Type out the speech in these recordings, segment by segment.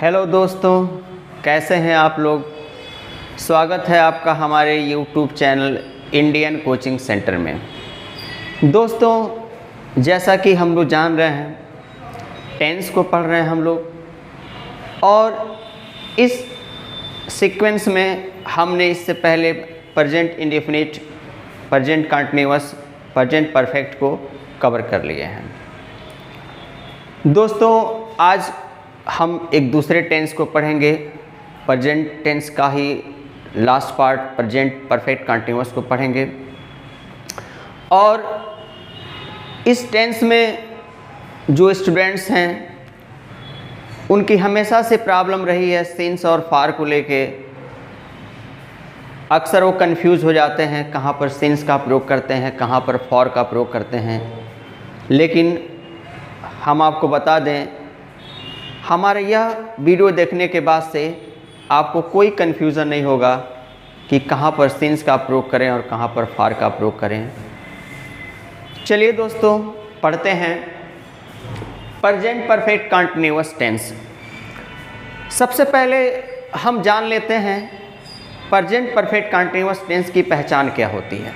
Hello दोस्तों, कैसे हैं आप लोग। स्वागत है आपका हमारे YouTube channel Indian coaching centre में। दोस्तों, जैसा कि हम लोग जान रहे हैं, टेंस को पढ़ रहे हैं हम लोग, और इस सीक्वेंस में हमने इससे पहले present indefinite, present continuous, present perfect को कवर कर लिए हैं। दोस्तों, आज हम एक दूसरे टेंस को पढ़ेंगे, प्रेजेंट टेंस का ही last part present perfect continuous को पढ़ेंगे। और इस टेंस में जो स्टूडेंट्स हैं उनकी हमेशा से प्रॉब्लम रही है सिंस और फार को लेके। अक्सर वो कंफ्यूज हो जाते हैं कहाँ पर सिंस का प्रयोग करते हैं, कहाँ पर फॉर का प्रयोग करते हैं। लेकिन हम आपको बता दें, हमारे यह वीडियो देखने के बाद से आपको कोई कन्फ्यूज़न नहीं होगा कि कहाँ पर सिंस का प्रयोग करें और कहाँ पर फार का प्रयोग करें। चलिए दोस्तों, पढ़ते हैं प्रेजेंट परफेक्ट कंटीन्यूअस टेंस। सबसे पहले हम जान लेते हैं प्रेजेंट परफेक्ट कंटीन्यूअस टेंस की पहचान क्या होती है।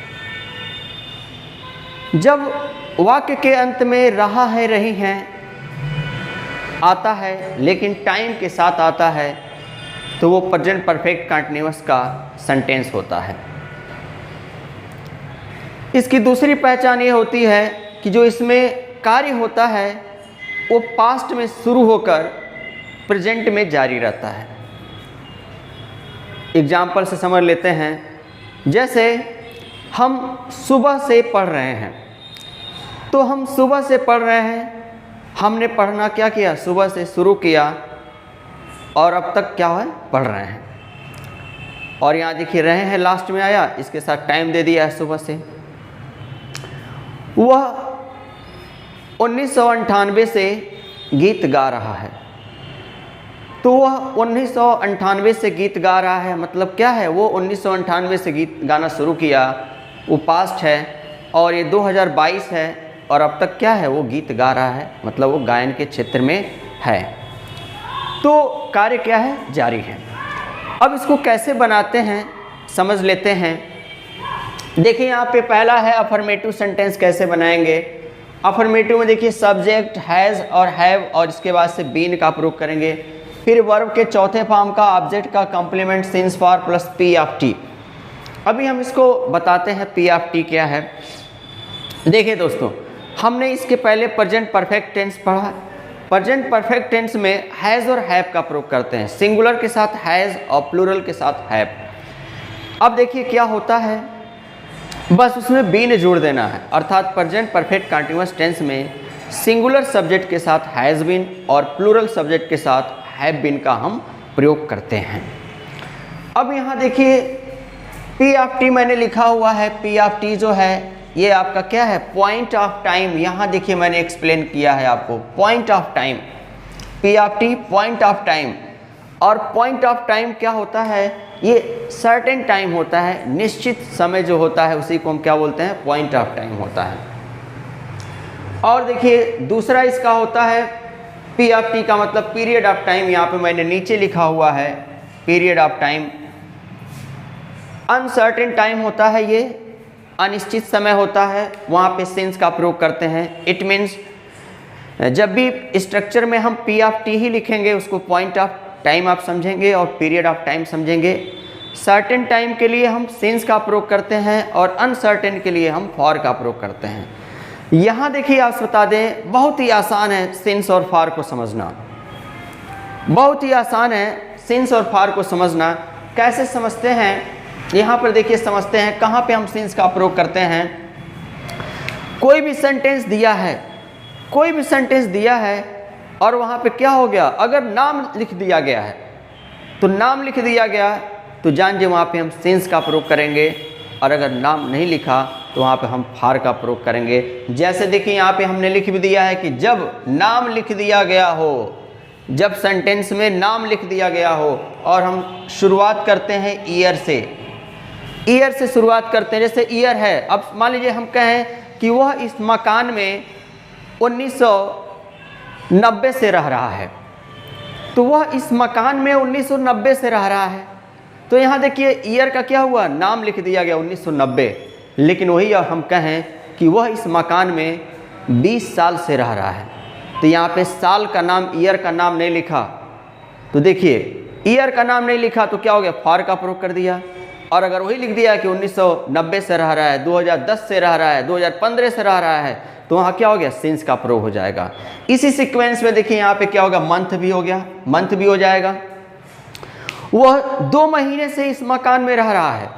जब वाक्य के अंत में रहा है, रही हैं आता है, लेकिन टाइम के साथ आता है, तो वो प्रेजेंट परफेक्ट कंटीन्यूअस का सेंटेंस होता है। इसकी दूसरी पहचान ये होती है कि जो इसमें कार्य होता है वो पास्ट में शुरू होकर प्रेजेंट में जारी रहता है। एग्जाम्पल से समझ लेते हैं। जैसे हम सुबह से पढ़ रहे हैं, तो हम सुबह से पढ़ रहे हैं, हमने पढ़ना क्या किया, सुबह से शुरू किया और अब तक क्या है, पढ़ रहे हैं। और यहाँ देखिए रहे हैं लास्ट में आया, इसके साथ टाइम दे दिया है सुबह से। वह 1998 से गीत गा रहा है, तो वह 1998 से गीत गा रहा है मतलब क्या है, वो 1998 से गीत गाना शुरू किया, वो पास्ट है, और ये 2022 है और अब तक क्या है, वो गीत गा रहा है, मतलब वो गायन के क्षेत्र में है। तो कार्य क्या है, जारी है। अब इसको कैसे बनाते हैं समझ लेते हैं। देखिए यहाँ पे पहला है अफर्मेटिव सेंटेंस कैसे बनाएंगे। अफर्मेटिव में देखिए सब्जेक्ट हैज़ और हैव, और इसके बाद से बीन का प्रयोग करेंगे। फिर वर्ब के चौथे फॉर्म का ऑब्जेक्ट का complement since for plus P of T. अभी हम इसको बताते हैं पी ऑफ टी क्या है। देखिए दोस्तों, हमने इसके पहले प्रेजेंट परफेक्ट टेंस पढ़ा। प्रेजेंट परफेक्ट टेंस में हैज़ और हैव का प्रयोग करते हैं, सिंगुलर के साथ हैज़ और प्लूरल के साथ हैव। अब देखिए क्या होता है, बस उसमें बीन जोड़ देना है, अर्थात प्रेजेंट परफेक्ट कंटीन्यूअस टेंस में सिंगुलर सब्जेक्ट के साथ हैज़ बीन और प्लूरल सब्जेक्ट के साथ हैव बीन का हम प्रयोग करते हैं। अब यहाँ देखिए पी ऑफ टी मैंने लिखा हुआ है। पी ऑफ टी जो है ये आपका क्या है, पॉइंट ऑफ टाइम। यहाँ देखिए मैंने एक्सप्लेन किया है आपको, point of time, P of T point of time. और पॉइंट ऑफ टाइम क्या होता है, ये सर्टेन टाइम होता है, निश्चित समय जो होता है उसी को हम क्या बोलते हैं, पॉइंट ऑफ टाइम होता है। और देखिए दूसरा इसका होता है पी ऑफ टी का मतलब पीरियड ऑफ टाइम। यहाँ पे मैंने नीचे लिखा हुआ है period of time. Uncertain time होता है, ये अनिश्चित समय होता है, वहाँ पे सिंस का प्रयोग करते हैं। इट मीन्स जब भी स्ट्रक्चर में हम पी ऑफ टी ही लिखेंगे उसको पॉइंट ऑफ टाइम आप समझेंगे और पीरियड ऑफ टाइम समझेंगे। सर्टेन टाइम के लिए हम सिंस का प्रयोग करते हैं और अनसर्टेन के लिए हम फॉर का प्रयोग करते हैं। यहाँ देखिए आप बता दें, बहुत ही आसान है सिंस और फॉर को समझना, बहुत ही आसान है सिंस और फॉर को समझना। कैसे समझते हैं, यहाँ पर देखिए समझते हैं कहाँ पे हम सिंस का प्रयोग करते हैं। कोई भी सेंटेंस दिया है, कोई भी सेंटेंस दिया है और वहाँ पे क्या हो गया, अगर नाम लिख दिया गया है तो नाम लिख दिया गया तो जान वहाँ पे हम सिंस का प्रयोग करेंगे, और अगर नाम नहीं लिखा तो वहाँ पे हम फार का प्रयोग करेंगे। जैसे देखिए यहाँ पे हमने लिख भी दिया है कि जब नाम लिख दिया गया हो, जब सेंटेंस में नाम लिख दिया गया हो, और हम शुरुआत करते हैं ईयर से, ईयर से शुरुआत करते हैं। जैसे ईयर है, अब मान लीजिए हम कहें कि वह इस मकान में 1990 से रह रहा है, तो वह इस मकान में 1990 से रह रहा है। तो यहाँ देखिए ईयर का क्या हुआ, नाम लिख दिया गया 1990, लेकिन वही हम कहें कि वह इस मकान में 20 साल से रह रहा है। तो यहाँ पे साल का नाम, ईयर का नाम नहीं लिखा। तो देखिए ईयर का नाम नहीं लिखा तो क्या हो गया, फॉर का प्रयोग कर दिया। और अगर वही लिख दिया कि 1990 से रह रहा है, 2010 से रह रहा है, 2015 से रह रहा है, तो वहाँ क्या हो गया, सिंस का प्रयोग हो जाएगा। इसी सीक्वेंस में देखिए यहाँ पे क्या होगा, मंथ भी हो गया, मंथ भी हो जाएगा। वह 2 महीने से इस मकान में रह रहा है,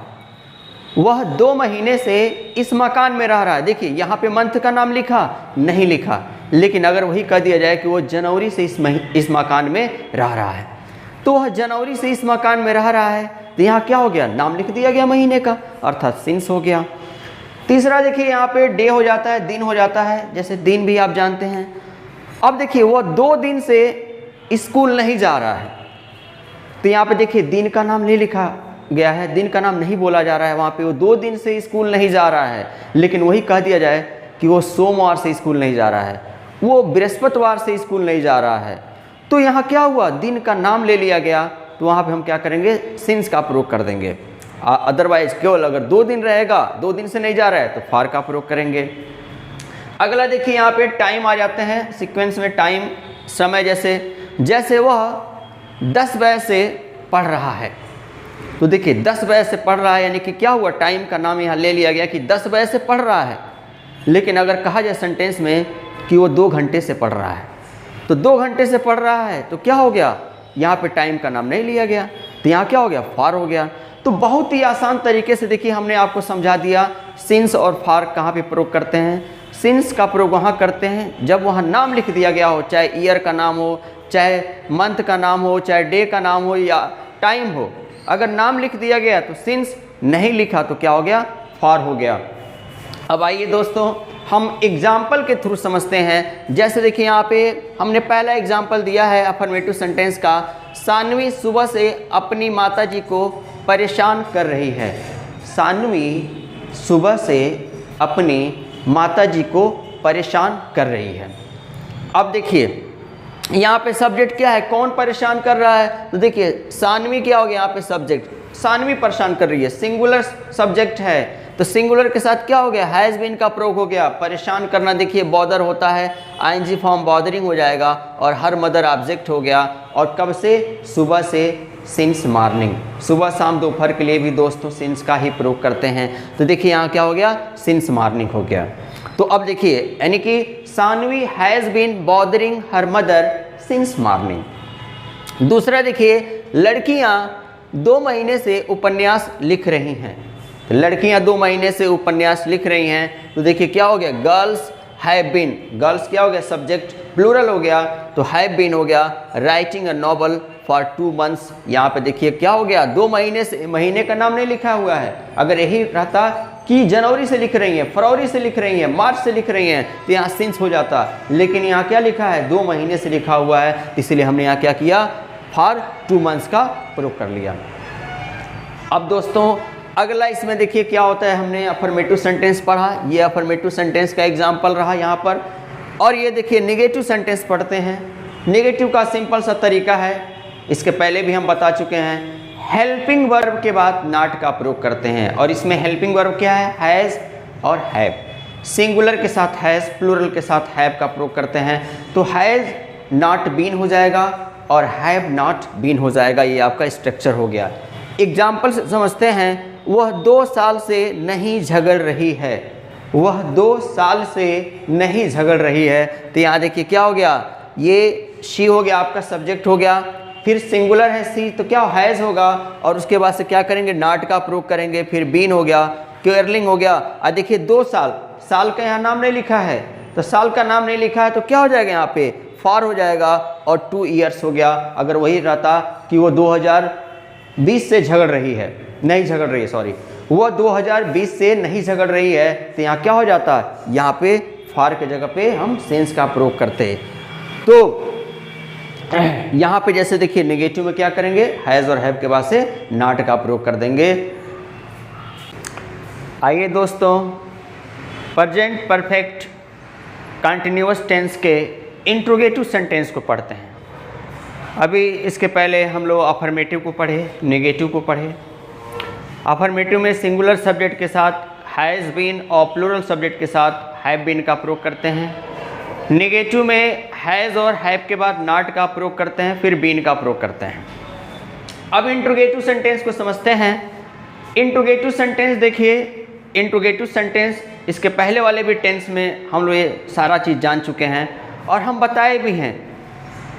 वह 2 महीने से इस मकान में रह रहा है। देखिए यहाँ पे मंथ का नाम लिखा नहीं लिखा, लेकिन अगर वही कह दिया जाए कि वो जनवरी से इस मकान में रह रहा है, तो वह जनवरी से इस मकान में रह रहा है, तो यहाँ क्या हो गया, नाम लिख दिया गया महीने का, अर्थात सिंस हो गया। तीसरा देखिए यहाँ पे डे हो जाता है, दिन हो जाता है, जैसे दिन भी आप जानते हैं। अब देखिए वह 2 दिन से स्कूल नहीं जा रहा है, तो यहाँ पे देखिए दिन का नाम नहीं लिखा गया है, दिन का नाम नहीं बोला जा रहा है वहाँ पे, वो 2 दिन से स्कूल नहीं जा रहा है, लेकिन वही कह दिया जाए कि वो सोमवार से स्कूल नहीं जा रहा है, वो बृहस्पतिवार से स्कूल नहीं जा रहा है। तो यहाँ क्या हुआ, दिन का नाम ले लिया गया, तो वहाँ पे हम क्या करेंगे, सिंस का प्रयोग कर देंगे। अदरवाइज केवल अगर 2 दिन रहेगा, 2 दिन से नहीं जा रहा है, तो फार का प्रयोग करेंगे। अगला देखिए यहाँ पे टाइम आ जाते हैं सीक्वेंस में, टाइम समय, जैसे वह 10 बजे से पढ़ रहा है, तो देखिए 10 बजे से पढ़ रहा है, यानी कि क्या हुआ, टाइम का नाम यहाँ ले लिया गया कि 10 बजे से पढ़ रहा है। लेकिन अगर कहा जाए सेंटेंस में कि वो 2 घंटे से पढ़ रहा है, तो 2 घंटे से पढ़ रहा है, तो क्या हो गया, यहाँ पे टाइम का नाम नहीं लिया गया, तो यहाँ क्या हो गया, फार हो गया। तो बहुत ही आसान तरीके से देखिए हमने आपको समझा दिया सिंस और फार कहाँ पे प्रयोग करते हैं। सिंस का प्रयोग वहाँ करते हैं जब वहाँ नाम लिख दिया गया हो, चाहे ईयर का नाम हो, चाहे मंथ का नाम हो, चाहे डे का नाम हो या टाइम हो। अगर नाम लिख दिया गया तो सिंस, नहीं लिखा तो क्या हो गया, फार हो गया। अब आइए दोस्तों हम एग्जाम्पल के थ्रू समझते हैं। जैसे देखिए यहाँ पे हमने पहला एग्जाम्पल दिया है अफर्मेटिव सेंटेंस का, सानवी सुबह से अपनी माताजी को परेशान कर रही है। सानवी सुबह से अपनी माताजी को परेशान कर रही है। अब देखिए यहाँ पे सब्जेक्ट क्या है, कौन परेशान कर रहा है, तो देखिए सानवी क्या हो गया, यहाँ पे सब्जेक्ट, सानवी परेशान कर रही है, सिंगुलर सब्जेक्ट है, तो सिंगुलर के साथ क्या हो गया, हैज़ बीन का प्रयोग हो गया। परेशान करना देखिए बॉदर होता है, आईएनजी फॉर्म बॉदरिंग हो जाएगा, और हर मदर ऑब्जेक्ट हो गया। और कब से, सुबह से, सिंस मॉर्निंग, सुबह शाम दोपहर के लिए भी दोस्तों सिंस का ही प्रयोग करते हैं। तो देखिए यहाँ क्या हो गया, सिंस मॉर्निंग हो गया। तो अब देखिए यानी कि Saanvi has been bothering her mother since morning. दूसरा देखिए लड़कियाँ 2 महीने से उपन्यास लिख रही हैं। तो लड़कियाँ 2 महीने से उपन्यास लिख रही हैं, तो देखिए क्या हो गया, गर्ल्स हैव बीन, गर्ल्स क्या हो गया, सब्जेक्ट प्लूरल हो गया, तो हैव बीन हो गया writing a novel for 2 months। यहाँ पे देखिए क्या हो गया, 2 महीने से, महीने का नाम नहीं लिखा हुआ है। अगर यही रहता कि जनवरी से लिख रही हैं, फरवरी से लिख रही हैं, मार्च से लिख रही हैं, तो यहाँ सिंस हो जाता, लेकिन यहाँ क्या लिखा है, 2 महीने से लिखा हुआ है, इसलिए हमने यहाँ क्या किया, फॉर 2 months का प्रयोग कर लिया। अब दोस्तों अगला इसमें देखिए क्या होता है, हमने अफर्मेटिव सेंटेंस पढ़ा, ये अफर्मेटिव सेंटेंस का एग्जाम्पल रहा यहाँ पर। और ये देखिए नेगेटिव सेंटेंस पढ़ते हैं। नेगेटिव का सिंपल सा तरीका है, इसके पहले भी हम बता चुके हैं, हेल्पिंग वर्ब के बाद नॉट का प्रयोग करते हैं। और इसमें हेल्पिंग वर्ब क्या है, हैज़ और हैव, सिंगुलर के साथ हैज़, प्लूरल के साथ हैव का प्रयोग करते हैं। तो हैज़ नॉट बीन हो जाएगा और हैव नॉट बीन हो जाएगा, ये आपका स्ट्रक्चर हो गया। एग्जाम्पल से समझते हैं, वह 2 साल से नहीं झगड़ रही है, वह 2 साल से नहीं झगड़ रही है। तो यहाँ देखिए क्या हो गया, ये शी हो गया, आपका सब्जेक्ट हो गया, फिर सिंगुलर है सी, तो क्या हैज़ होगा, और उसके बाद से क्या करेंगे, नॉट का प्रयोग करेंगे, फिर बीन हो गया, केयरलिंग हो गया। और देखिए 2 साल, साल का यहाँ नाम नहीं लिखा है, तो साल का नाम नहीं लिखा है, तो क्या हो जाएगा यहाँ पे, फॉर हो जाएगा, और 2 years हो गया। अगर वही रहता कि वो 2020 से झगड़ रही है, नहीं झगड़ रही है, सॉरी, वो 2020 से नहीं झगड़ रही है, तो यहाँ क्या हो जाता है, यहाँ पे फार के जगह पे हम सेंस का प्रयोग करते हैं। तो यहाँ पे जैसे देखिए नेगेटिव में क्या करेंगे, हैज़ और हैव के बाद से नॉट का प्रयोग कर देंगे। आइए दोस्तों प्रेजेंट परफेक्ट कंटिन्यूअस टेंस के इंट्रोगेटिव सेंटेंस को पढ़ते हैं। अभी इसके पहले हम लोग अफर्मेटिव को पढ़े, नेगेटिव को पढ़े। अफर्मेटिव में सिंगुलर सब्जेक्ट के साथ हैज़ बीन और प्लूरल सब्जेक्ट के साथ हैव बीन का प्रयोग करते हैं। नेगेटिव में हैज़ और हैव के बाद नॉट का प्रयोग करते हैं, फिर बीन का प्रयोग करते हैं। अब इंट्रोगेटिव सेंटेंस को समझते हैं। इंट्रोगेटिव सेंटेंस देखिए, इंट्रोगेटिव सेंटेंस इसके पहले वाले भी टेंस में हम लोग ये सारा चीज़ जान चुके हैं और हम बताए भी हैं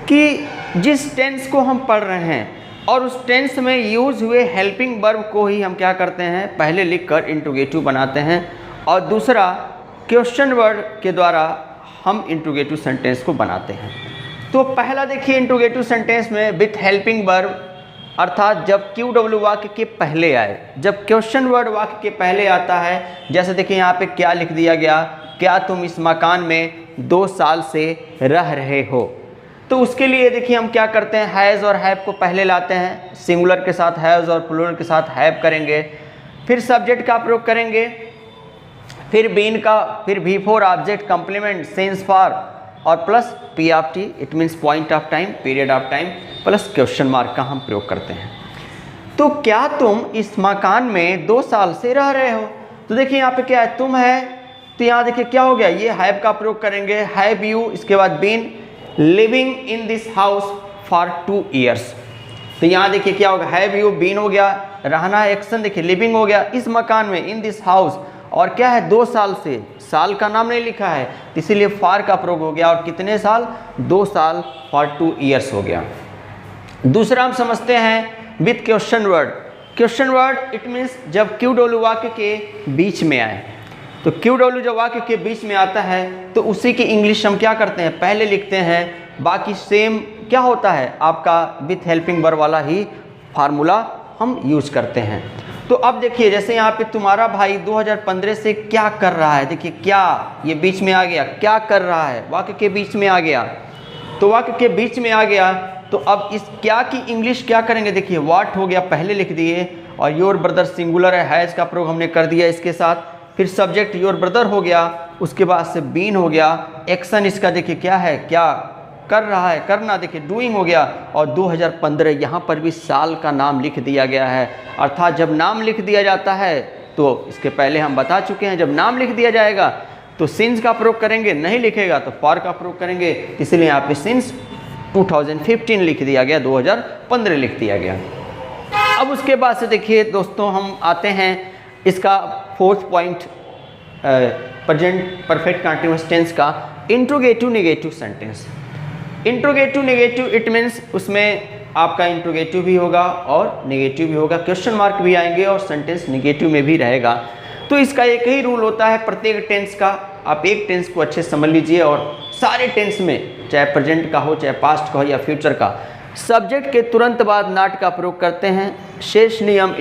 कि जिस टेंस को हम पढ़ रहे हैं और उस टेंस में यूज़ हुए हेल्पिंग वर्ब को ही हम क्या करते हैं, पहले लिखकर इंट्रोगेटिव बनाते हैं और दूसरा क्वेश्चन वर्ड के द्वारा हम इंट्रोगेटिव सेंटेंस को बनाते हैं। तो पहला देखिए इंट्रोगेटिव सेंटेंस में विथ हेल्पिंग वर्ब, अर्थात जब QW वाक्य के पहले आए, जब क्वेश्चन वर्ड वाक्य के पहले आता है। जैसे देखिए यहाँ पे क्या लिख दिया गया, क्या तुम इस मकान में 2 साल से रह रहे हो। तो उसके लिए देखिए हम क्या करते हैं, हैज़ और हैव को पहले लाते हैं, सिंगुलर के साथ हैज़ और प्लूरल के साथ हैव करेंगे, फिर सब्जेक्ट का प्रयोग करेंगे, फिर बीन का, फिर before object complement since for और plus POT, it means point of time, period of time, plus question mark का हम प्रयोग करते हैं। तो क्या तुम इस मकान में 2 साल से रह रहे हो। तो देखिए यहाँ पे क्या है, तुम है, तो यहाँ देखिए क्या हो गया, ये हैव का प्रयोग करेंगे, हैव यू, इसके बाद been living in this house for 2 years। तो यहाँ देखिए क्या होगा, हैव यू, बीन हो गया, रहना एक्शन, देखिए लिविंग हो गया इस मकान में, इन दिस हाउस, और क्या है 2 साल से, साल का नाम नहीं लिखा है इसीलिए फॉर का प्रयोग हो गया, और कितने साल, 2 साल फॉर 2 years हो गया। दूसरा हम समझते हैं with question word. Question word it means जब QW वाक्य के बीच में आए। तो QW जब वाक्य के बीच में आता है तो उसी की इंग्लिश हम क्या करते हैं, पहले लिखते हैं, बाकी सेम क्या होता है आपका विथ हेल्पिंग वर्ब वाला ही फार्मूला हम यूज़ करते हैं। तो अब देखिए जैसे यहाँ पे तुम्हारा भाई 2015 से क्या कर रहा है, देखिए क्या ये बीच में आ गया, क्या कर रहा है, वाक्य के बीच में आ गया। तो वाक्य के बीच में आ गया तो अब इस क्या की इंग्लिश क्या करेंगे, देखिए व्हाट हो गया, पहले लिख दिए, और योर ब्रदर सिंगुलर है, हैज़ का प्रयोग हमने कर दिया इसके साथ, फिर सब्जेक्ट योर ब्रदर हो गया, उसके बाद से बीन हो गया, एक्शन इसका देखिए क्या है, क्या कर रहा है, करना, देखिए डूइंग हो गया, और 2015 यहाँ पर भी साल का नाम लिख दिया गया है। अर्थात जब नाम लिख दिया जाता है तो इसके पहले हम बता चुके हैं, जब नाम लिख दिया जाएगा तो सिंस का प्रयोग करेंगे, नहीं लिखेगा तो फॉर का प्रयोग करेंगे, इसलिए यहाँ पे सिंस 2015 लिख दिया गया, 2015 लिख दिया गया। अब उसके बाद से देखिए दोस्तों हम आते हैं इसका 4th point, present perfect continuous tense का interrogative negative sentence. Interrogative negative it means उसमें आपका इंट्रोगेटिव भी होगा और नेगेटिव भी होगा, क्वेश्चन मार्क भी आएंगे और सेंटेंस नेगेटिव में भी रहेगा। तो इसका एक ही रूल होता है प्रत्येक टेंस का, आप एक टेंस को अच्छे से समझ लीजिए, और सारे टेंस में चाहे प्रेजेंट का हो, चाहे पास्ट का हो या फ्यूचर का, सब्जेक्ट के तुरंत बाद नॉट का प्रयोग करते हैं। शेष नियम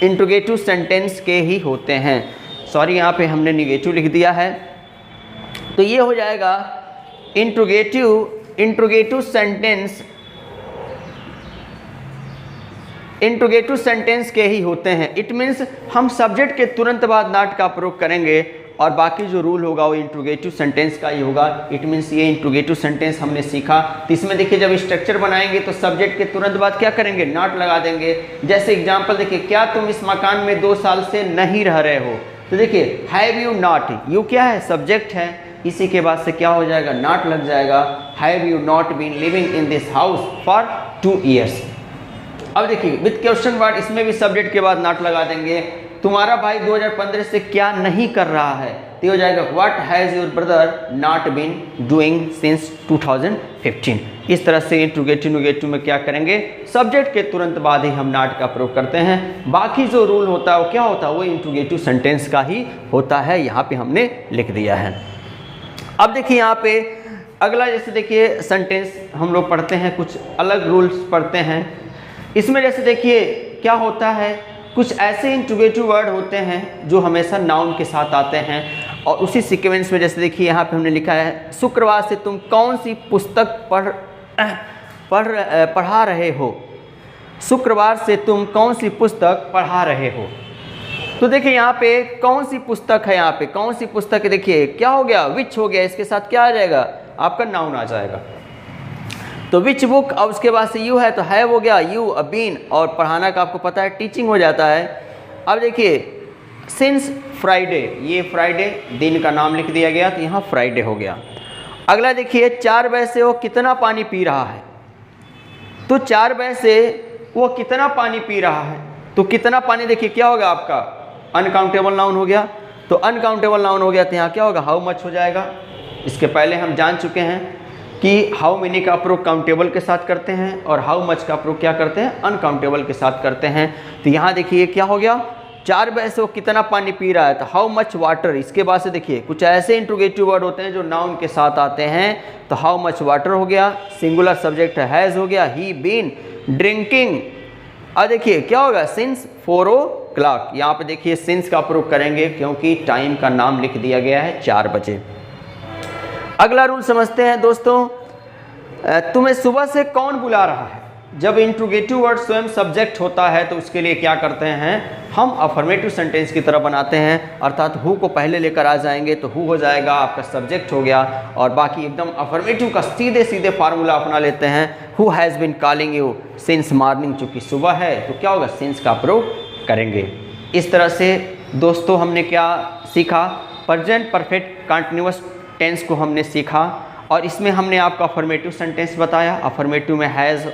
इंट्रोगेटिव सेंटेंस के ही होते हैं। सॉरी यहाँ पे हमने नेगेटिव लिख दिया है, तो ये हो जाएगा इंट्रोगेटिव सेंटेंस के ही होते हैं। इट मीन्स हम सब्जेक्ट के तुरंत बाद नॉट का प्रयोग करेंगे और बाकी जो रूल होगा वो इंट्रोगेटिव सेंटेंस का ही होगा। इट मीन्स ये इंट्रोगेटिव सेंटेंस हमने सीखा, तो इसमें देखिए जब स्ट्रक्चर बनाएंगे तो सब्जेक्ट के तुरंत बाद क्या करेंगे, नॉट लगा देंगे। जैसे एग्जांपल देखिए, क्या तुम इस मकान में 2 साल से नहीं रह रहे हो, तो देखिए हैव यू नॉट, यू क्या है, सब्जेक्ट है, इसी के बाद से क्या हो जाएगा, नॉट लग जाएगा, have you not been living in this house for 2 years। अब देखिए विथ क्वेश्चन वर्ड, इसमें भी सब्जेक्ट के बाद नॉट लगा देंगे। तुम्हारा भाई 2015 से क्या नहीं कर रहा है, तो हो जाएगा what has your brother not been doing since 2015। इस तरह से इंट्रोगेटिव नेगेटिव में क्या करेंगे, सब्जेक्ट के तुरंत बाद ही हम नॉट का प्रयोग करते हैं। बाकी जो रूल होता है वो क्या होता है, वो इंट्रोगेटिव सेंटेंस का ही होता है, यहाँ पे हमने लिख दिया है। अब देखिए यहाँ पे अगला, जैसे देखिए सेंटेंस हम लोग पढ़ते हैं, कुछ अलग रूल्स पढ़ते हैं। इसमें जैसे देखिए क्या होता है, कुछ ऐसे इंट्रोगेटिव वर्ड होते हैं जो हमेशा नाउन के साथ आते हैं, और उसी सीक्वेंस में जैसे देखिए यहाँ पे हमने लिखा है, शुक्रवार से तुम कौन सी पुस्तक पढ़ा रहे हो, शुक्रवार से तुम कौन सी पुस्तक पढ़ा रहे हो। तो देखिए यहाँ पे कौन सी पुस्तक है, यहाँ पे कौन सी पुस्तक है, देखिए क्या हो गया, विच हो गया, इसके साथ क्या आ जाएगा, आपका नाउन आ जाएगा। तो विच बुक, अब उसके बाद से यू है तो हैव हो गया, यू बीन, और पढ़ाना का आपको पता है टीचिंग हो जाता है। अब देखिए सिंस फ्राइडे, ये फ्राइडे दिन का नाम लिख दिया गया तो यहाँ फ्राइडे हो गया। अगला देखिए 4 बजे से वो कितना पानी पी रहा है, तो 4 बजे से वो कितना पानी पी रहा है, तो कितना पानी देखिए क्या होगा आपका अनकाउंटेबल नाउन हो गया, तो अनकाउंटेबल नाउन हो गया तो यहाँ क्या होगा हाउ मच हो जाएगा। इसके पहले हम जान चुके हैं कि हाउ मेनी का प्रयोग काउंटेबल के साथ करते हैं और हाउ मच का प्रयोग क्या करते हैं अनकाउंटेबल के साथ करते हैं। तो यहाँ देखिए क्या हो गया 4 बजे से वो कितना पानी पी रहा है तो हाउ मच वाटर। इसके बाद से देखिए कुछ ऐसे इंट्रोगेटिव वर्ड होते हैं जो नाउन के साथ आते हैं, तो हाउ मच वाटर हो गया, सिंगुलर सब्जेक्ट हैज़ हो गया, ही बीन ड्रिंकिंग। अब देखिए क्या होगा सिंस 4 o'clock, यहाँ पे देखिए सिंस का प्रयोग करेंगे क्योंकि टाइम का नाम लिख दिया गया है 4 बजे। अगला रूल समझते हैं दोस्तों, तुम्हें सुबह से कौन बुला रहा है। जब इंट्रोगेटिव वर्ड स्वयं सब्जेक्ट होता है तो उसके लिए क्या करते हैं हम अफर्मेटिव सेंटेंस की तरह बनाते हैं, अर्थात हु को पहले लेकर आ जाएंगे तो हु हो जाएगा आपका सब्जेक्ट हो गया, और बाकी एकदम अफर्मेटिव का सीधे सीधे फार्मूला अपना लेते हैं। Who has been calling you since morning, चूँकि सुबह है तो क्या होगा सिंस का प्रयोग करेंगे। इस तरह से दोस्तों हमने क्या सीखा, प्रेजेंट परफेक्ट कंटिन्यूअस टेंस को हमने सीखा, और इसमें हमने आपको अफर्मेटिव सेंटेंस बताया। अफर्मेटिव में हैज़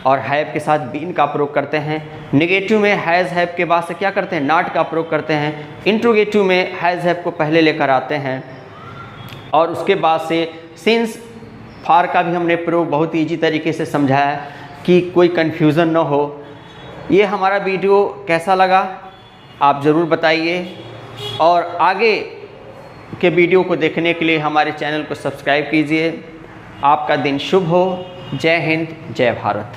और हैव के साथ बीन का प्रयोग करते हैं, नेगेटिव में हैज़ हैव के बाद से क्या करते हैं नॉट का प्रयोग करते हैं, इंट्रोगेटिव में हैज़ हैव को पहले लेकर आते हैं, और उसके बाद से सिंस फार का भी हमने प्रयोग बहुत ईजी तरीके से समझाया कि कोई कन्फ्यूज़न ना हो। ये हमारा वीडियो कैसा लगा आप ज़रूर बताइए, और आगे के वीडियो को देखने के लिए हमारे चैनल को सब्सक्राइब कीजिए। आपका दिन शुभ हो। जय हिंद, जय भारत।